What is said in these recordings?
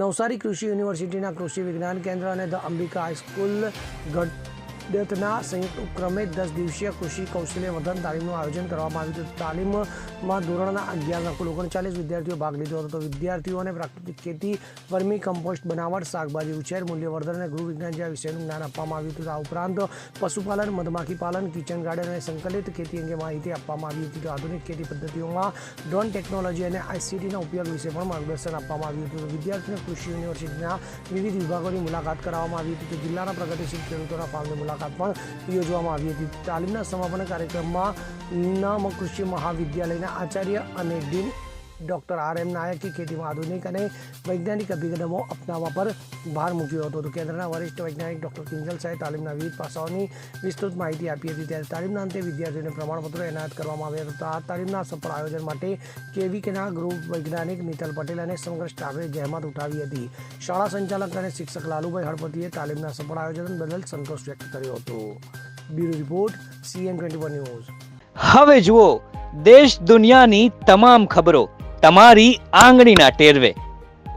નવસારી કૃષિ યુનિવર્સિટીના કૃષિ વિજ્ઞાન કેન્દ્ર અને ધ અંબિકા હાઈસ્કૂલ ગઢડના સંયુક્ત ઉપક્રમે 10 દિવસીય કૃષિ કૌશલ્ય વર્ધન તાલીમનું આયોજન કરવામાં આવ્યું હતું. તાલીમમાં ધોરણના 11ના કુલ 39 વિદ્યાર્થીઓ ભાગ લીધો હતો. વિદ્યાર્થીઓને પ્રાકૃતિક ખેતી, વર્મી કમ્પોસ્ટ બનાવટ, શાકભાજી ઉછેર, મૂલ્યવર્ધન અને ગૃહ વિજ્ઞાન જેવા વિષયોનું જ્ઞાન આપવામાં આવ્યું હતું. આ ઉપરાંત પશુપાલન, મધમાખી પાલન, કિચન ગાર્ડન અને સંકલિત ખેતી અંગે માહિતી આપવામાં આવી હતી. આધુનિક ખેતી પદ્ધતિઓમાં ડ્રોન ટેકનોલોજી અને ICTના ઉપયોગ વિશે પણ માર્ગદર્શન આપવામાં આવ્યું હતું. વિદ્યાર્થીઓને કૃષિ યુનિવર્સિટીના વિવિધ વિભાગોની મુલાકાત કરાવવામાં આવી હતી. જિલ્લાના પ્રગતિશીલ ખેડૂતોના ફાર્મની મુલાકાત પણ યોજવામાં આવી હતી. તાલીમના સમાપન કાર્યક્રમમાં નામ કૃષિ મહાવિદ્યાલયના આચાર્ય અને ડીન ડૉક્ટર RM નાયકે ખેતીમાં આધુનિક અને વૈજ્ઞાનિક અભિગમો અપનાવવા પર ભાર મૂક્યો હતો. કેન્દ્રના વરિષ્ઠ વૈજ્ઞાનિક ડૉક્ટર કિંજલ શાહે તાલીમના વિવિધ પાસાઓની વિસ્તૃત માહિતી આપી હતી. ત્યારે તાલીમના અંતે વિદ્યાર્થીઓને પ્રમાણપત્રો એનાયત કરવામાં આવ્યા હતા. આ તાલીમના સફળ આયોજન માટે KVKના ગૃહ વૈજ્ઞાનિક નીતલ પટેલ અને સમગ્ર સ્ટાફે જહેમત ઉઠાવી હતી. શાળા સંચાલક અને શિક્ષક લાલુભાઈ હળપતિએ તાલીમના સફળ આયોજન બદલ સંતોષ વ્યક્ત કર્યો હતો. Bureau report CM21 news. હવે જુઓ દેશ દુનિયાની તમામ ખબરો તમારી આંગળીના ટેરવે.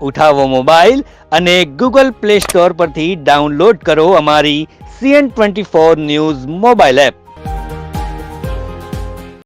ઉઠાવો મોબાઈલ અને Google Play Store પરથી ડાઉનલોડ કરો અમારી CN24 ન્યૂઝ મોબાઈલ એપ.